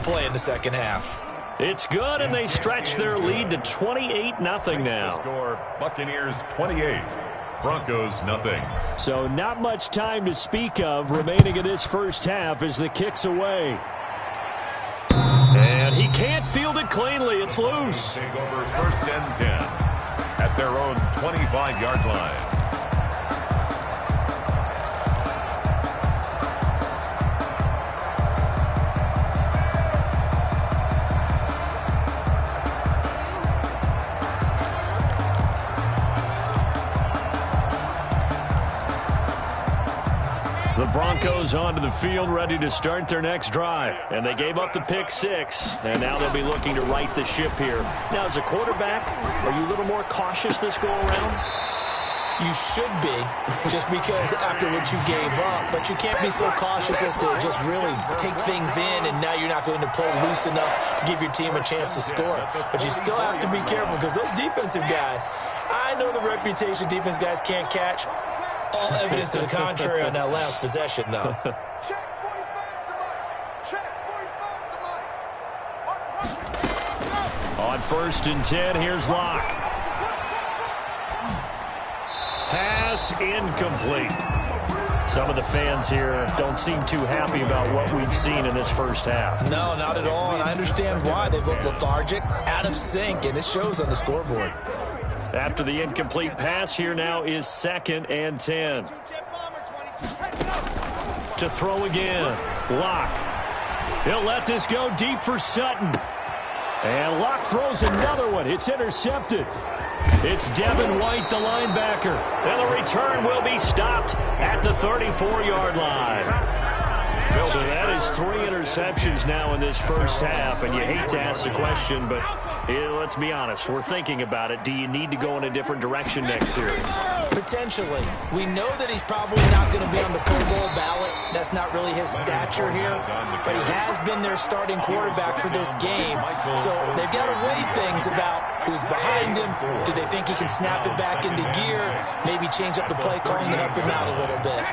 play in the second half. It's good, and they stretch their lead to 28-0 now. Score, Buccaneers 28, Broncos nothing. So not much time to speak of remaining in this first half as the kick's away. And he can't field it cleanly. It's loose. Take over 1st and 10 at their own 25-yard line. The Broncos onto the field, ready to start their next drive. And they gave up the pick 6, and now they'll be looking to right the ship here. Now, as a quarterback, are you a little more cautious this go-around? You should be, just because after what you gave up. But you can't be so cautious as to just really take things in, and now you're not going to play loose enough to give your team a chance to score. But you still have to be careful because those defensive guys, I know the reputation defense guys can't catch. All evidence to the contrary on that last possession, though. On 1st and 10, here's Locke. Pass incomplete. Some of the fans here don't seem too happy about what we've seen in this first half. No, not at all, and I understand why. They've looked lethargic, out of sync, and it shows on the scoreboard. After the incomplete pass, here now is 2nd and 10. To throw again, Locke. He'll let this go deep for Sutton. And Locke throws another one. It's intercepted. It's Devin White, the linebacker. And the return will be stopped at the 34-yard line. So that is 3 interceptions now in this first half. And you hate to ask the question, but let's be honest. We're thinking about it. Do you need to go in a different direction next year? Potentially. We know that he's probably not going to be on the Pro Bowl ballot. That's not really his stature here. But he has been their starting quarterback for this game. So they've got to weigh things about who's behind him. Do they think he can snap it back into gear? Maybe change up the play calling to help him out a little bit.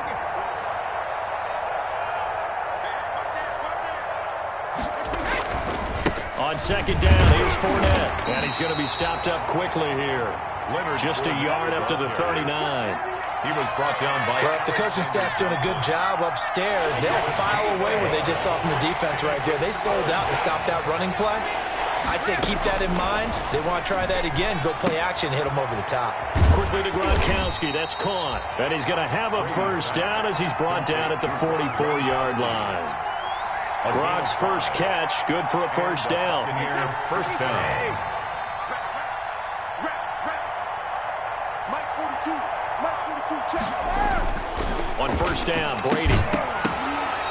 On 2nd down, here's Fournette. And he's going to be stopped up quickly here. Just a yard up to the 39. He was brought down by... Well, if the coaching staff's doing a good job upstairs, they'll file away what they just saw from the defense right there. They sold out to stop that running play. I'd say keep that in mind. They want to try that again. Go play action, hit them over the top. Quickly to Gronkowski. That's caught. And he's going to have a first down as he's brought down at the 44-yard line. Gronk's first catch, good for a first down. First down. On 1st down, Brady.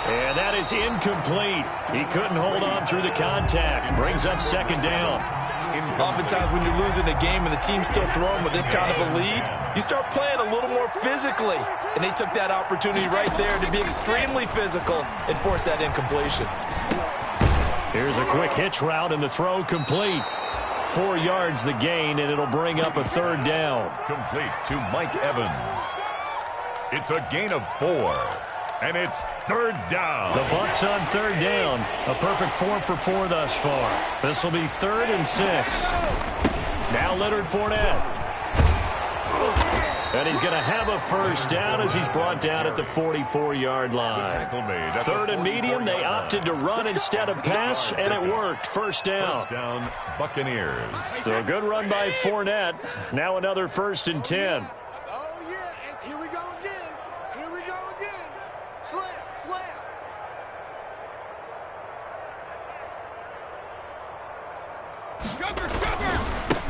And that is incomplete. He couldn't hold on through the contact. Brings up 2nd down. Oftentimes when you're losing a game and the team's still throwing with this kind of a lead, you start playing a little more physically. And they took that opportunity right there to be extremely physical and force that incompletion. Here's a quick hitch route and the throw complete. 4 yards the gain, and it'll bring up a 3rd down. Complete to Mike Evans. It's a gain of 4. And it's 3rd down. The Bucs on 3rd down. A perfect 4 for 4 thus far. This will be 3rd and 6. Now Leonard Fournette. And he's going to have a first down as he's brought down at the 44-yard line. 3rd and medium. They opted to run instead of pass, and it worked. First down. First down, Buccaneers. So a good run by Fournette. Now another 1st and 10.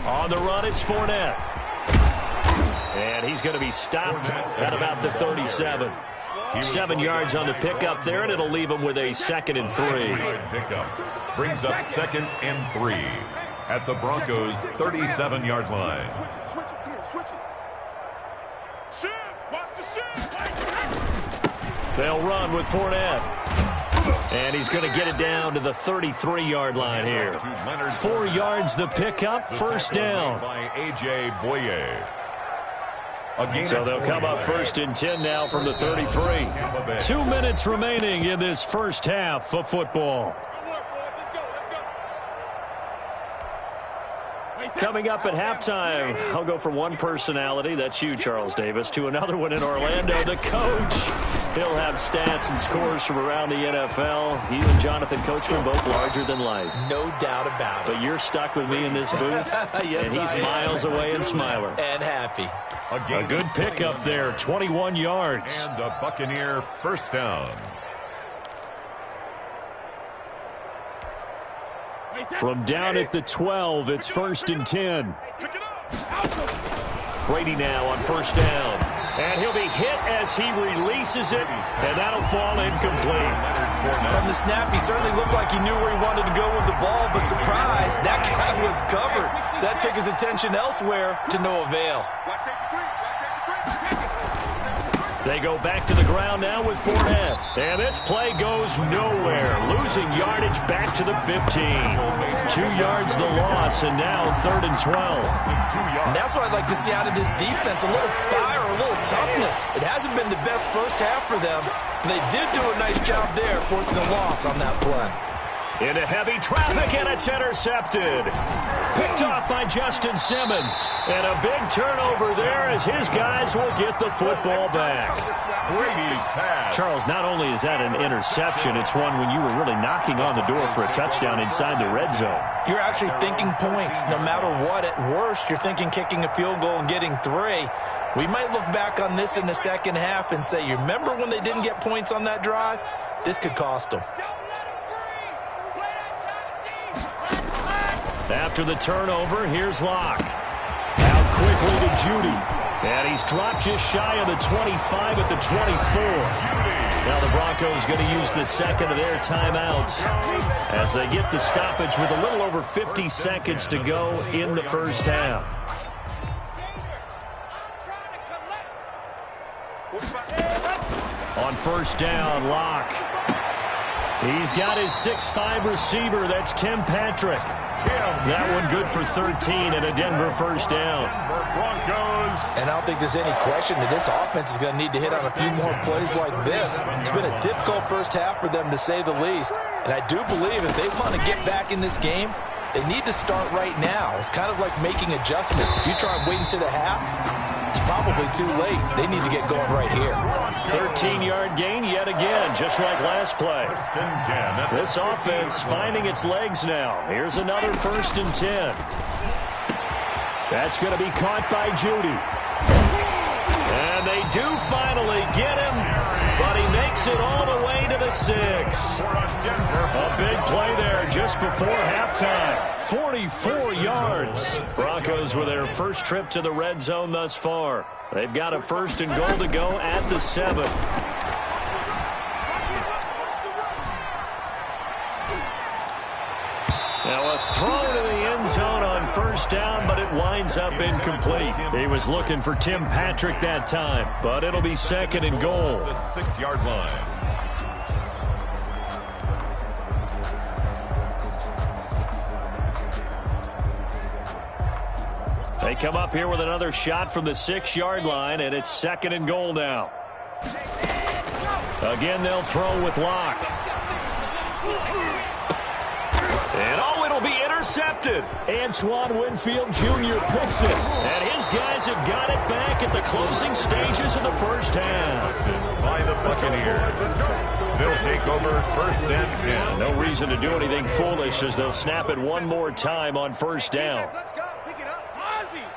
On the run, it's Fournette. And he's going to be stopped at about the 37. 7 yards on the pickup there, and it'll leave him with a 2nd and 3. Pickup brings up 2nd and 3 at the Broncos' 37-yard line. They'll run with Fournette. And he's going to get it down to the 33-yard line here. 4 yards the pickup, first down. By A.J. Boye. So they'll come up 1st and 10 now from the 33. 2 minutes remaining in this first half of football. Coming up at halftime, I'll go from one personality, that's you, Charles Davis, to another one in Orlando, the coach. He'll have stats and scores from around the NFL. He and Jonathan Coachman both larger than life. No doubt about it. But you're stuck with me in this booth, yes, and he's miles away and smiling. And happy. A good pickup there, 21 yards. And a Buccaneer first down. From down at the 12, it's 1st and 10. Brady now on first down. And he'll be hit as he releases it, and that'll fall incomplete. From the snap, he certainly looked like he knew where he wanted to go with the ball, but surprise, that guy was covered. So that took his attention elsewhere to no avail. They go back to the ground now with Fournette. And this play goes nowhere. Losing yardage back to the 15. 2 yards the loss, and now 3rd and 12. And that's what I'd like to see out of this defense. A little fire, a little toughness. It hasn't been the best first half for them, but they did do a nice job there, forcing a loss on that play. Into heavy traffic, and it's intercepted. Picked off by Justin Simmons. And a big turnover there as his guys will get the football back. Brady's pass. Charles, not only is that an interception, it's one when you were really knocking on the door for a touchdown inside the red zone. You're actually thinking points. No matter what, at worst, you're thinking kicking a field goal and getting 3. We might look back on this in the second half and say, you remember when they didn't get points on that drive? This could cost them. After the turnover, here's Locke. Out quickly to Judy. And he's dropped just shy of the 25 at the 24. Now the Broncos going to use the second of their timeouts as they get the stoppage with a little over 50 seconds to go in the first half. On first down, Locke. He's got his 6'5 receiver. That's Tim Patrick. That one good for 13 and a Denver first down. Broncos. And I don't think there's any question that this offense is going to need to hit on a few more plays like this. It's been a difficult first half for them, to say the least. And I do believe if they want to get back in this game, they need to start right now. It's kind of like making adjustments. If you try and wait until the half, it's probably too late. They need to get going right here. 13-yard gain yet again, just like last play. This offense finding its legs now. Here's another 1st and 10. That's going to be caught by Judy. And they do finally get him, but he makes it all the way to the 6. A big play there just before halftime. 44 yards. Broncos with their first trip to the red zone thus far. They've got a 1st and goal to go at the 7. Now a throw to the end zone on first down, but it winds up incomplete. He was looking for Tim Patrick that time, but it'll be 2nd and goal. The 6-yard line. They come up here with another shot from the 6-yard line, and it's 2nd and goal now. Again, they'll throw with Locke. And oh, it'll be intercepted. Antoine Winfield Jr. picks it. And his guys have got it back at the closing stages of the first half. By the Buccaneers. They'll take over 1st and 10. No reason to do anything foolish as they'll snap it one more time on first down.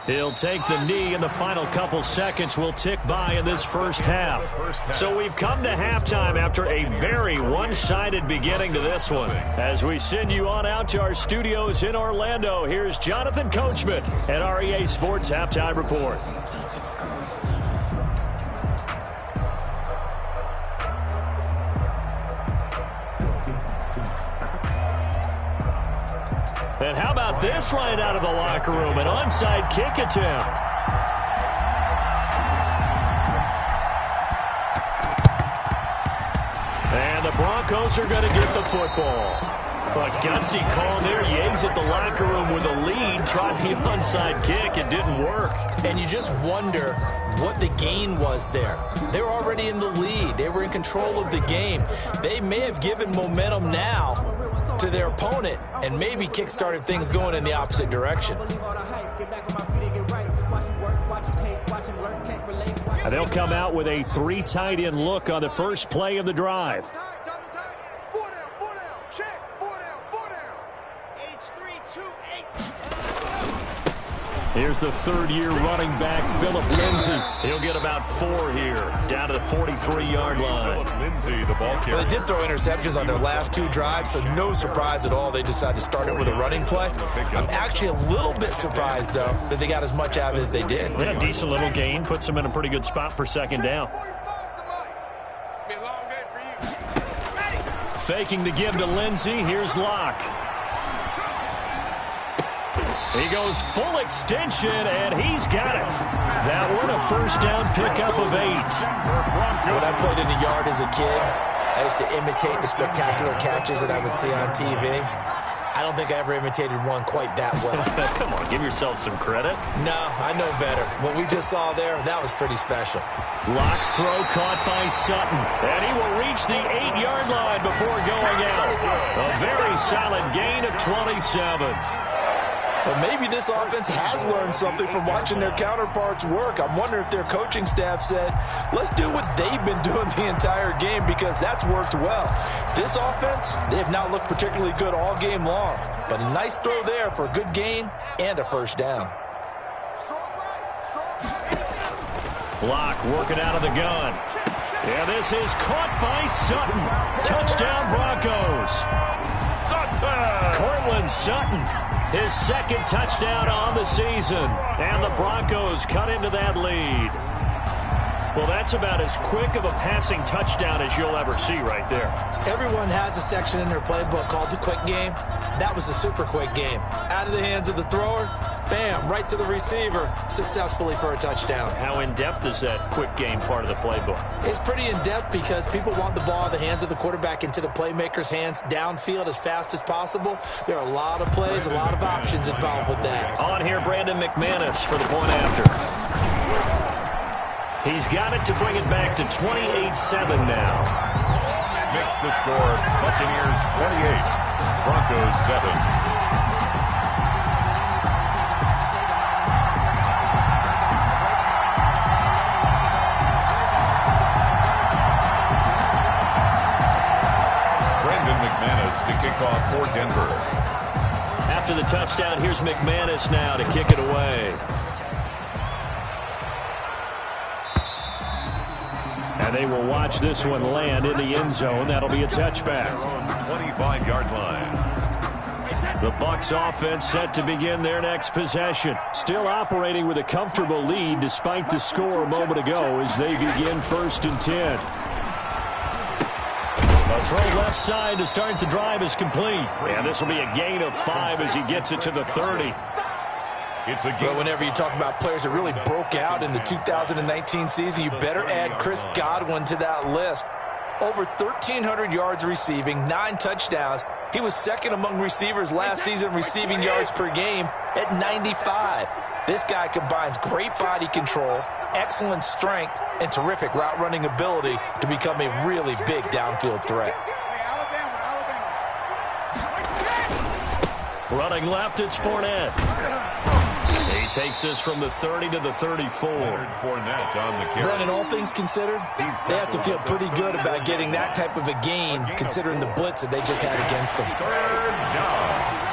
He'll take the knee, and the final couple seconds will tick by in this first half. So we've come to halftime after a very one-sided beginning to this one. As we send you on out to our studios in Orlando, here's Jonathan Coachman at REA Sports Halftime Report. And how about this right out of the locker room? An onside kick attempt. And the Broncos are going to get the football. A gutsy call there. Yates at the locker room with a lead. Tried the onside kick. It didn't work. And you just wonder what the gain was there. They were already in the lead. They were in control of the game. They may have given momentum now to their opponent and maybe kick-started things going in the opposite direction. They'll come out with a 3 tight end look on the first play of the drive. Here's the third-year running back, Philip Lindsay. He'll get about 4 here, down to the 43-yard line. Lindsay, the ball carrier. Well, they did throw interceptions on their last 2 drives, so no surprise at all they decided to start it with a running play. I'm actually a little bit surprised, though, that they got as much out of it as they did. Yeah, decent little gain. Puts them in a pretty good spot for second down. Faking the give to Lindsay. Here's Locke. He goes full extension, and he's got it. That one a first down pickup of 8. When I played in the yard as a kid, I used to imitate the spectacular catches that I would see on TV. I don't think I ever imitated one quite that well. Come on, give yourself some credit. No, I know better. What we just saw there, that was pretty special. Locke's throw caught by Sutton, and he will reach the 8-yard line before going out. A very solid gain of 27. But maybe this offense has learned something from watching their counterparts work. I'm wondering if their coaching staff said, let's do what they've been doing the entire game, because that's worked well. This offense, they have not looked particularly good all game long. But a nice throw there for a good gain and a first down. Locke working out of the gun. Yeah, this is caught by Sutton. Touchdown Broncos. Cortland Sutton, his second touchdown on the season. And the Broncos cut into that lead. Well, that's about as quick of a passing touchdown as you'll ever see right there. Everyone has a section in their playbook called the quick game. That was a super quick game. Out of the hands of the thrower, bam, right to the receiver, successfully for a touchdown. How in-depth is that quick game part of the playbook? It's pretty in-depth because people want the ball in the hands of the quarterback into the playmaker's hands downfield as fast as possible. There are a lot of plays, a lot of options involved with that. On here, Brandon McManus for the point after. He's got it to bring it back to 28-7 now. Makes the score Buccaneers 28, Broncos 7. To kick off for Denver. After the touchdown, here's McManus now to kick it away. And they will watch this one land in the end zone. That'll be a touchback. On the 25-yard line. The Bucs offense set to begin their next possession. Still operating with a comfortable lead despite the score a moment ago as they begin 1st and 10. A throw left side to start the drive is complete. And this will be a gain of 5 as he gets it to the 30. It's a Well, whenever you talk about players that really broke out in the 2019 season, you better add Chris Godwin to that list. Over 1,300 yards receiving, 9 touchdowns. He was second among receivers last season receiving yards per game at 95. This guy combines great body control, excellent strength, and terrific route running ability to become a really big downfield threat. Running left, it's Fournette. He takes this from the 30 to the 34. Fournette on the carry. Brandon, all things considered, they have to feel pretty good about getting that type of a gain considering the blitz that they just had against them. 3rd down.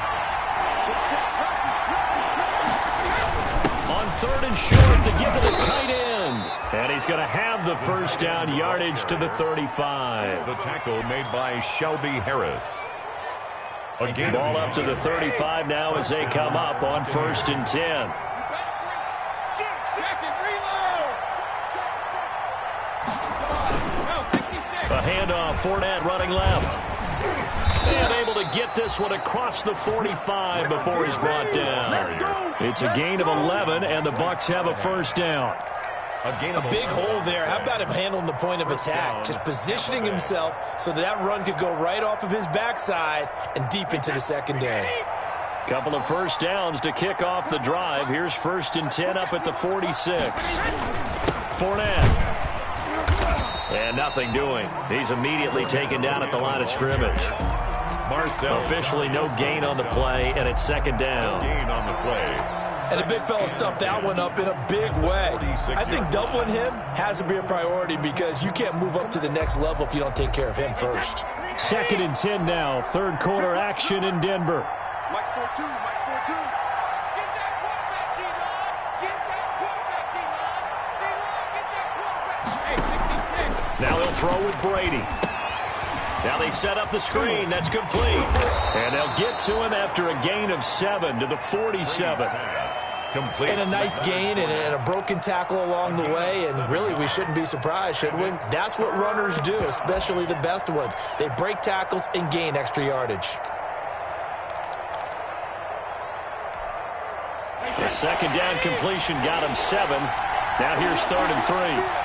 On 3rd and short to give to the tight end. And he's going to have the first down yardage to the 35. The tackle made by Shelby Harris. Again, Ball up to the 35 now as they come up on 1st and 10. A handoff, Fournette running left. And able to get this one across the 45 before he's brought down. It's a gain of 11, and the Bucs have a first down. A big hole there. How about him handling the point of attack? Just positioning himself so that run could go right off of his backside and deep into the secondary. Couple of first downs to kick off the drive. Here's 1st and 10 up at the 46. Fournette. And nothing doing. He's immediately taken down at the line of scrimmage. Marcel. Officially no gain on the play, and it's second down. Gain on the play. And the big fella stuffed that one up in a big way. I think doubling him has to be a priority because you can't move up to the next level if you don't take care of him first. 2nd and 10 now. Third quarter action in Denver. Mike's 4-2. Mike's 4-2. Get that quarterback, D-Log. Get that quarterback, D-Log. D-Log, get that quarterback. Hey, 66. Now they'll throw with Brady. Now they set up the screen. That's complete. And they'll get to him after a gain of 7 to the 47. Complete. And a nice gain and a broken tackle along the way. And really, we shouldn't be surprised, should we? That's what runners do, especially the best ones. They break tackles and gain extra yardage. The second down completion got him 7. Now here's 3rd and 3.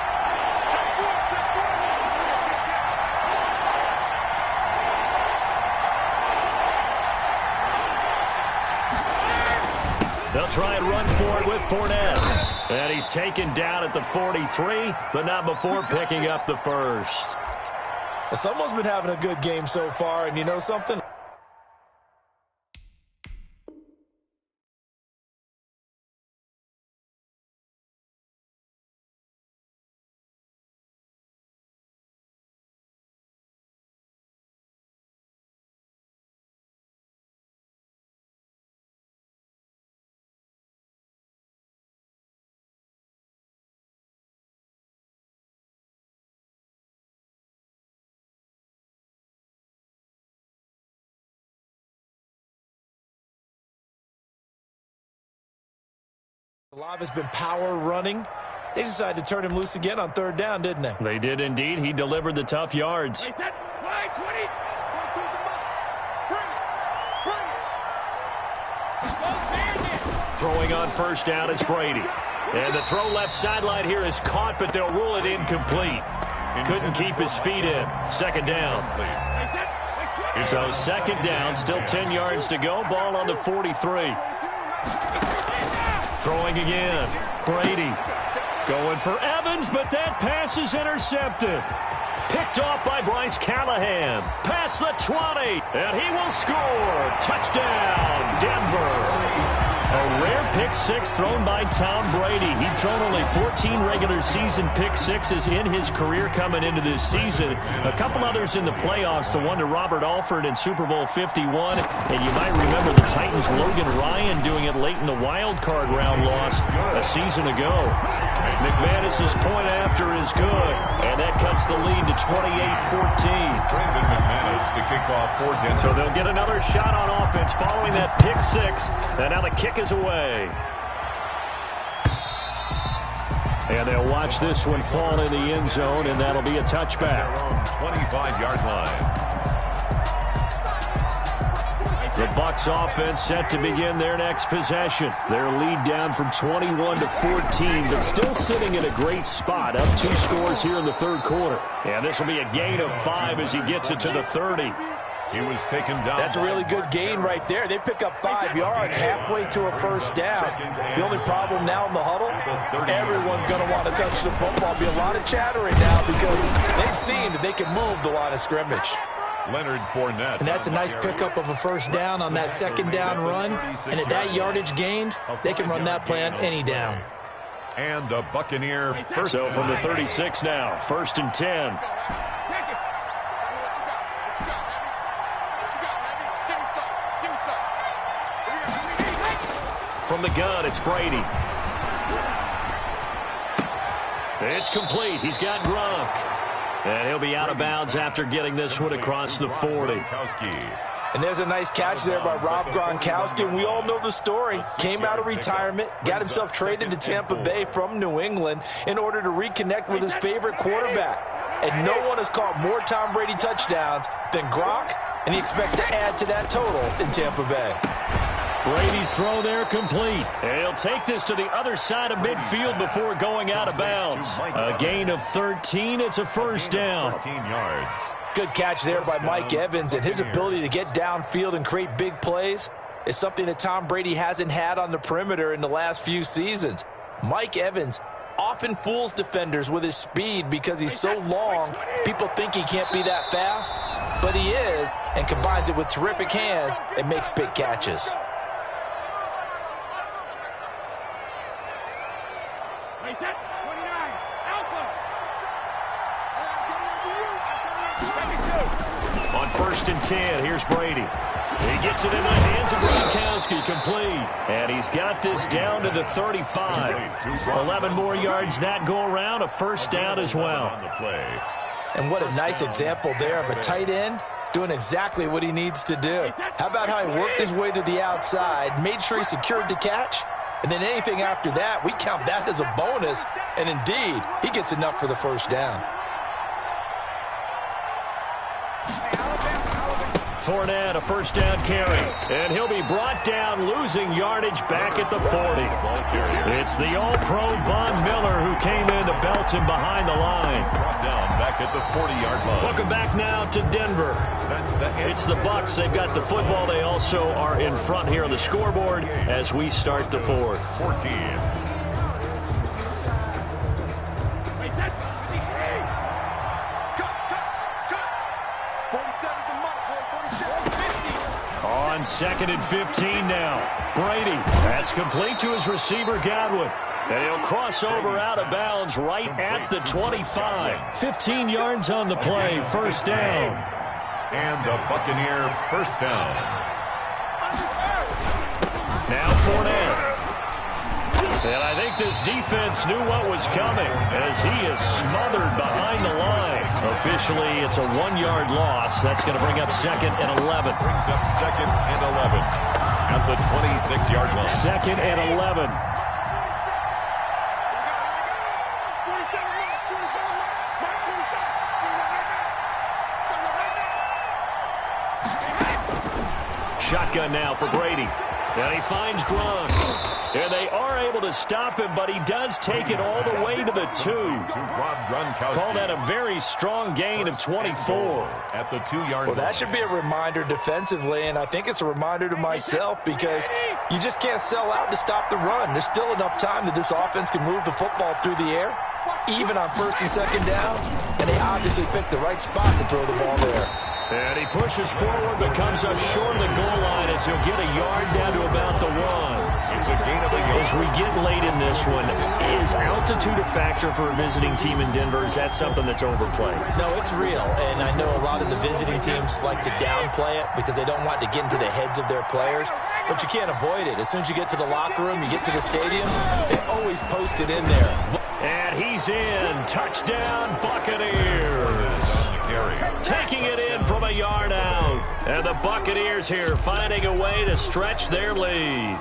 They'll try and run for it with Fournette. And he's taken down at the 43, but not before picking up the first. Well, someone's been having a good game so far, and you know something? A lot has been power running. They decided to turn him loose again on 3rd down, didn't they? They did indeed. He delivered the tough yards. Throwing on 1st down is Brady. And the throw left sideline here is caught, but they'll rule it incomplete. Couldn't keep his feet in. 2nd down. So 2nd down, still 10 yards to go. Ball on the 43. Throwing again. Brady going for Evans, but that pass is intercepted. Picked off by Bryce Callahan. Past the 20, and he will score. Touchdown, Denver. A rare pick-6 thrown by Tom Brady. He'd thrown only 14 regular season pick-6s in his career coming into this season. A couple others in the playoffs, the one to Robert Alford in Super Bowl 51. And you might remember the Titans' Logan Ryan doing it late in the wild card round loss a season ago. McManus's point after is good, and that cuts the lead to 28-14. Brandon McManus to kick off for Denver. So they'll get another shot on offense following that pick-6, and now the kick is away. And they'll watch this one fall in the end zone, and that'll be a touchback. 25-yard line. The Bucs offense set to begin their next possession. Their lead down from 21 to 14, but still sitting in a great spot. Up 2 scores here in the 3rd quarter. And this will be a gain of 5 as he gets it to the 30. He was taken down. That's a really good gain right there. They pick up 5 yards halfway to a 1st down. The only problem now in the huddle, everyone's going to want to touch the football. Be a lot of chattering now because they've seen that they can move the line of scrimmage. Leonard Fournette. And that's a nice pickup of a 1st down on that 2nd down run. And at that yardage gained, they can run that play on any down. And a Buccaneer first. So from the 36 now, 1st and 10. From the gun, it's Brady. It's complete. He's got Gronk. And he'll be out of bounds after getting this one across the 40. And there's a nice catch there by Rob Gronkowski. And we all know the story. Came out of retirement, got himself traded to Tampa Bay from New England in order to reconnect with his favorite quarterback. And no one has caught more Tom Brady touchdowns than Gronk, and he expects to add to that total in Tampa Bay. Brady's throw there complete. And he'll take this to the other side of midfield before going out of bounds. A gain of 13. It's a 1st down. 13 yards. Good catch there by Mike Evans, and his ability to get downfield and create big plays is something that Tom Brady hasn't had on the perimeter in the last few seasons. Mike Evans often fools defenders with his speed because he's so long. People think he can't be that fast, but he is, and combines it with terrific hands and makes big catches. On 1st and 10, here's Brady. He gets it in the hands of Gronkowski, complete. And he's got this down to the 35. 11 more yards that go around, a first down as well. And what a nice example there of a tight end doing exactly what he needs to do. How about how he worked his way to the outside, made sure he secured the catch, and then anything after that, we count that as a bonus. And indeed, he gets enough for the first down. Fournette, a first down carry. And he'll be brought down, losing yardage back at the 40. It's the All-Pro Von Miller who came in to belt him behind the line. Brought down back at the 40-yard line. Welcome back now to Denver. It's the Bucs. They've got the football. They also are in front here on the scoreboard as we start the fourth. 14. On 2nd and 15 now. Brady. That's complete to his receiver, Godwin. And he'll cross over out of bounds right at the 25. 15 yards on the play. First down. And the Buccaneer first down. Now Fournette. And I think this defense knew what was coming as he is smothered behind the line. Officially, it's a 1-yard loss. That's going to bring up 2nd and 11. Brings up 2nd and 11 at the 26-yard line. 2nd and 11. Shotgun now for Brady. And he finds Gronk. And they are able to stop him, but he does take it all the way to the 2. Call that a very strong gain of 24. At the 2-yard Well, that should be a reminder defensively, and I think it's a reminder to myself because you just can't sell out to stop the run. There's still enough time that this offense can move the football through the air, even on 1st and 2nd downs, and they obviously picked the right spot to throw the ball there. And he pushes forward but comes up short of the goal line as he'll get a yard down to about the 1. It's a gain of a yard. As we get late in this one, is altitude a factor for a visiting team in Denver? Is that something that's overplayed? No, it's real, and I know a lot of the visiting teams like to downplay it because they don't want to get into the heads of their players, but you can't avoid it. As soon as you get to the locker room, you get to the stadium, they always post it in there. And he's in. Touchdown, Buccaneers. Taking it in from a yard out. And the Buccaneers here finding a way to stretch their lead.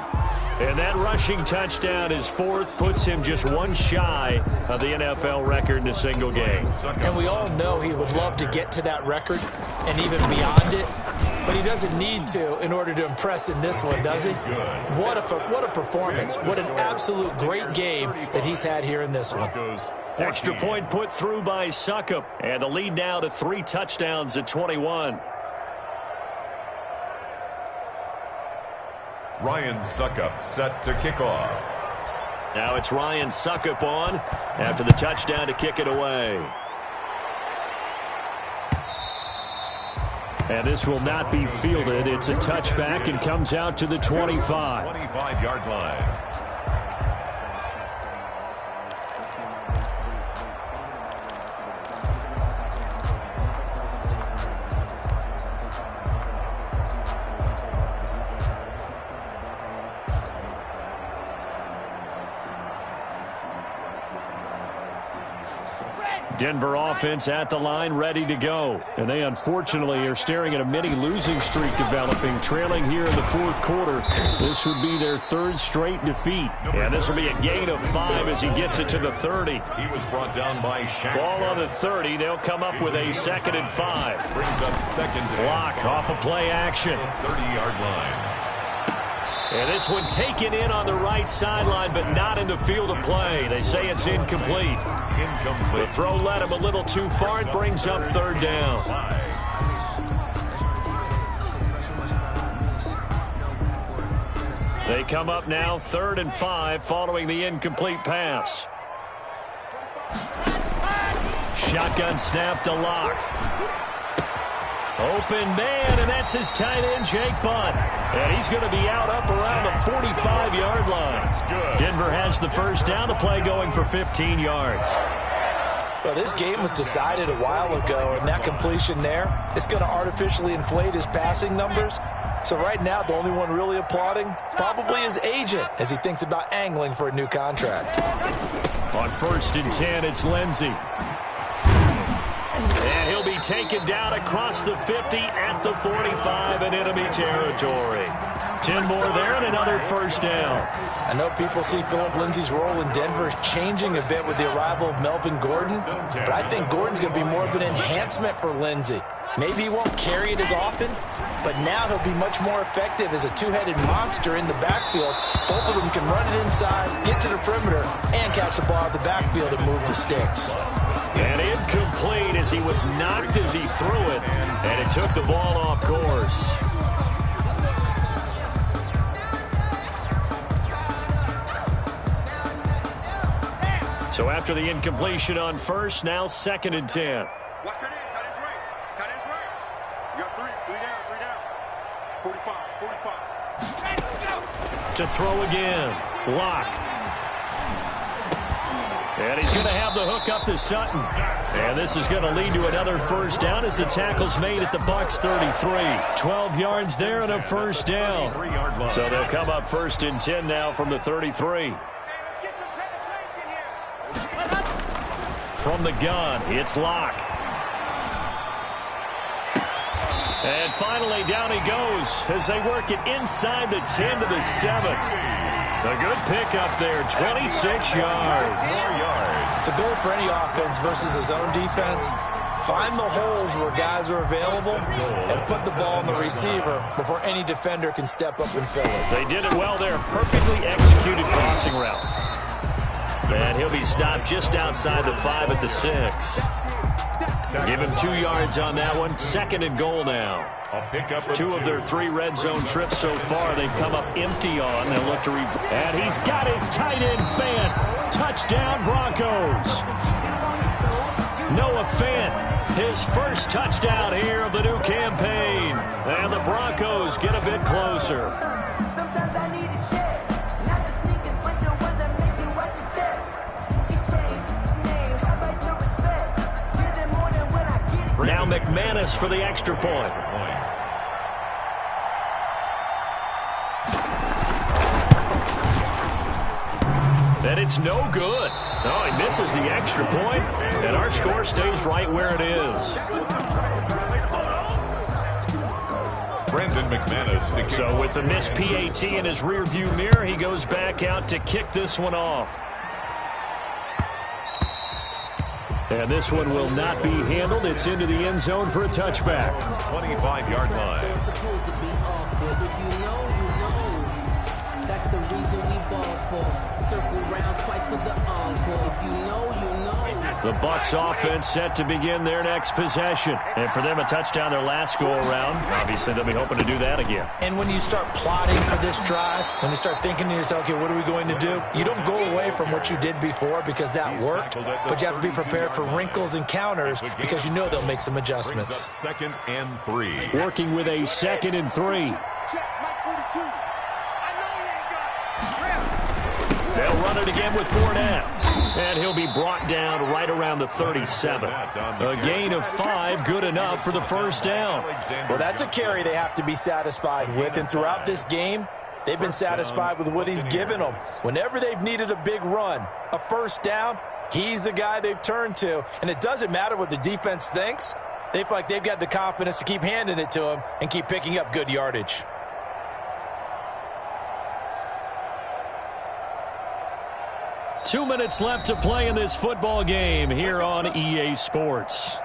And that rushing touchdown is 4th, puts him just 1 shy of the NFL record in a single game. And we all know he would love to get to that record and even beyond it, but he doesn't need to in order to impress in this one, does he? What a performance. What an absolute great game that he's had here in this one. Extra point put through by Succop. And the lead now to 3 touchdowns at 21. Ryan Succop set to kick off. Now it's Ryan Succop on after the touchdown to kick it away. And this will not be fielded. It's a touchback and comes out to the 25. 25-yard line. Denver offense at the line, ready to go. And they unfortunately are staring at a mini losing streak developing, trailing here in the 4th quarter. This would be their 3rd straight defeat. And this will be a gain of 5 as he gets it to the 30. He was brought down by Shaq. Ball on the 30. They'll come up with a 2nd and 5. Brings up 2nd. Block off of play action. 30-yard line. And this one taken in on the right sideline, but not in the field of play. They say it's incomplete. The throw led him a little too far. It brings up 3rd down. They come up now 3rd and 5 following the incomplete pass. Shotgun snap to Locke. Open man, and that's his tight end, Jake Butt. And he's going to be out up around the 45-yard line. Denver has the first down. The play going for 15 yards. Well, this game was decided a while ago, and that completion there is going to artificially inflate his passing numbers. So right now, the only one really applauding probably his agent as he thinks about angling for a new contract. On 1st and 10, it's Lindsey. And he'll be taken down across the 50 at the 45 in enemy territory. 10 more there and another first down. I know people see Phillip Lindsay's role in Denver changing a bit with the arrival of Melvin Gordon, but I think Gordon's going to be more of an enhancement for Lindsay. Maybe he won't carry it as often, but now he'll be much more effective as a two-headed monster in the backfield. Both of them can run it inside, get to the perimeter, and catch the ball out of the backfield and move the sticks. And incomplete as he was knocked as he threw it, and it took the ball off course. So after the incompletion on first, now 2nd and 10. Watch that in. Tight end's right. Tight end's right. You got three down. 45. Hey, get out. To throw again. Lock. And he's going to have the hook up to Sutton. And this is going to lead to another first down as the tackle's made at the Bucs 33. 12 yards there and a first down. So they'll come up 1st and 10 now from the 33. From the gun, it's Lock. And finally, down he goes as they work it inside the 10 to the 7. A good pickup there, 26 yards. The goal for any offense versus his own defense, find the holes where guys are available and put the ball on the receiver before any defender can step up and fill it. They did it well there. Perfectly executed crossing route. And he'll be stopped just outside the 5 at the 6. Give him 2 yards on that one. 2nd and goal now. 2 of their 3 red zone trips so far they've come up empty on. They'll look to and he's got his tight end Fant. Touchdown Broncos. Noah Fant, his first touchdown here of the new campaign. And the Broncos get a bit closer. Sometimes I need a check. Not the sneakers, but the ones that make you watch your step. You change name, how about your respect? Give them more than when I get it. Now McManus for the extra point. And it's no good. Oh, he misses the extra point, and our score stays right where it is. Brandon McManus. So with the missed PAT in his rearview mirror, he goes back out to kick this one off. And this one will not be handled. It's into the end zone for a touchback. 25-yard line. If you know, you know. That's the reason we ball for. Circle round twice for the encore. If you know, you know. The Bucs offense set to begin their next possession. And for them, a touchdown their last go-around. Obviously, they'll be hoping to do that again. And when you start plotting for this drive, when you start thinking to yourself, okay, what are we going to do? You don't go away from what you did before because that worked, but you have to be prepared for wrinkles and counters because you know they'll make some adjustments. 2nd and 3. Working with a 2nd and 3. Check, Mike 42. They'll run it again with Fournette. And he'll be brought down right around the 37. A gain of 5, good enough for the first down. Well, that's a carry they have to be satisfied with, and throughout this game, they've been satisfied with what he's given them. Whenever they've needed a big run, a first down, he's the guy they've turned to. And it doesn't matter what the defense thinks. They feel like they've got the confidence to keep handing it to him and keep picking up good yardage. Two minutes left to play in this football game here on EA Sports.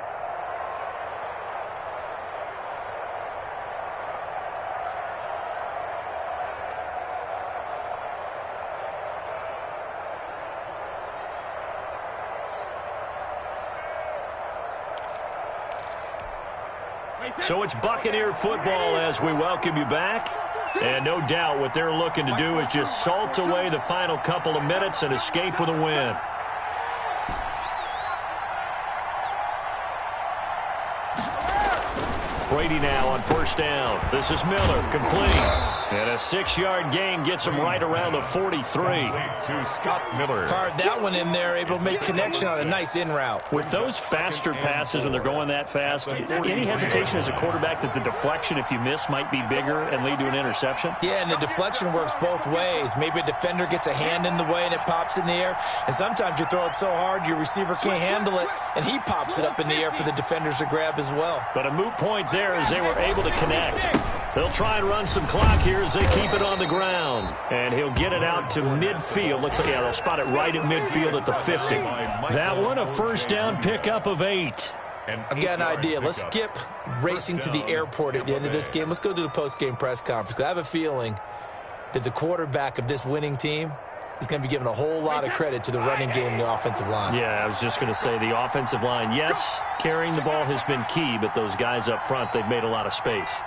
So it's Buccaneer football as we welcome you back. And no doubt what they're looking to do is just salt away the final couple of minutes and escape with a win. Brady now on first down. This is Miller, complete. And a 6-yard gain gets him right around the 43. To Scott Miller. Fired that one in there, able to make connection on a nice in route. With those faster passes when they're going that fast, any hesitation as a quarterback that the deflection, if you miss, might be bigger and lead to an interception? Yeah, and the deflection works both ways. Maybe a defender gets a hand in the way and it pops in the air. And sometimes you throw it so hard your receiver can't handle it, and he pops it up in the air for the defenders to grab as well. But a moot point there as they were able to connect. They'll try and run some clock here as they keep it on the ground. And he'll get it out to midfield. Looks like, yeah, they'll spot it right at midfield at the 50. That one, a first down pickup of 8. I've got an idea. Let's skip racing to the airport at the end of this game. Let's go to the post-game press conference. I have a feeling that the quarterback of this winning team is going to be given a whole lot of credit to the running game and the offensive line. Yeah, I was just going to say the offensive line, yes, carrying the ball has been key, but those guys up front, they've made a lot of space.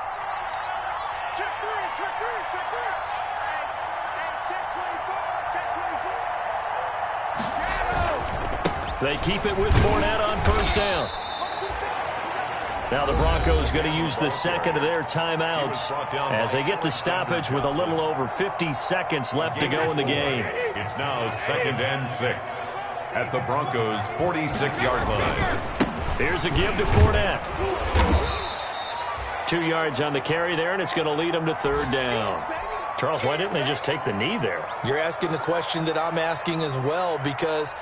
They keep it with Fournette on first down. Now the Broncos going to use the second of their timeouts as they get the stoppage with a little over 50 seconds left to go in the game. It's now 2nd and 6 at the Broncos' 46-yard line. Here's a give to Fournette. 2 yards on the carry there, and it's going to lead them to third down. Charles, why didn't they just take the knee there? You're asking the question that I'm asking as well, because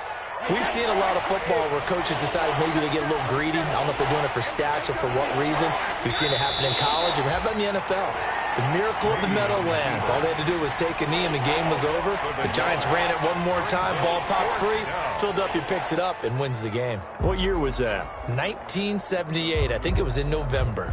we've seen a lot of football where coaches decide maybe they get a little greedy. I don't know if they're doing it for stats or for what reason. We've seen it happen in college, and how about in the NFL? The miracle of the Meadowlands. All they had to do was take a knee, and the game was over. The Giants ran it one more time. Ball popped free. Philadelphia picks it up and wins the game. What year was that? 1978. I think it was in November.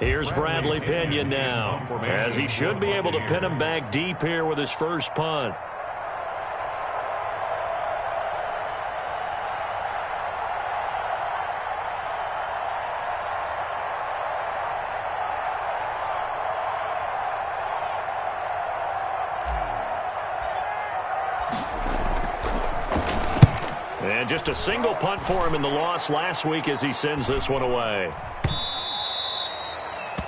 Here's Bradley Pinion now, as he should be able to pin him back deep here with his first punt. And just a single punt for him in the loss last week as he sends this one away.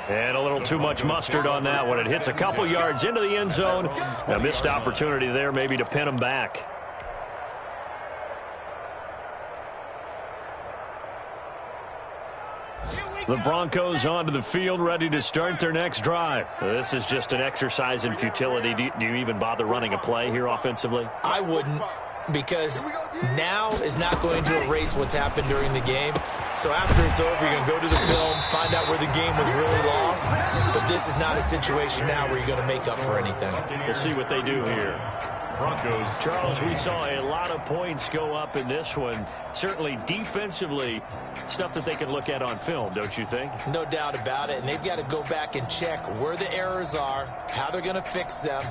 And a little too much mustard on that one. It hits a couple yards into the end zone. A missed opportunity there maybe to pin him back. The Broncos onto the field, ready to start their next drive. This is just an exercise in futility. Do you even bother running a play here offensively? I wouldn't, because now is not going to erase what's happened during the game. So after it's over, you're going to go to the film, find out where the game was really lost. But this is not a situation now where you're going to make up for anything. We'll see what they do here. Broncos. Charles, we saw a lot of points go up in this one. Certainly defensively, stuff that they can look at on film, don't you think? No doubt about it. And they've got to go back and check where the errors are, how they're going to fix them,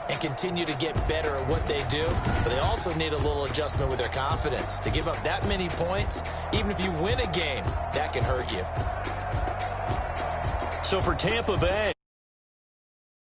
and continue to get better at what they do. But they also need a little adjustment with their confidence. To give up that many points, even if you win a game, that can hurt you. So for Tampa Bay,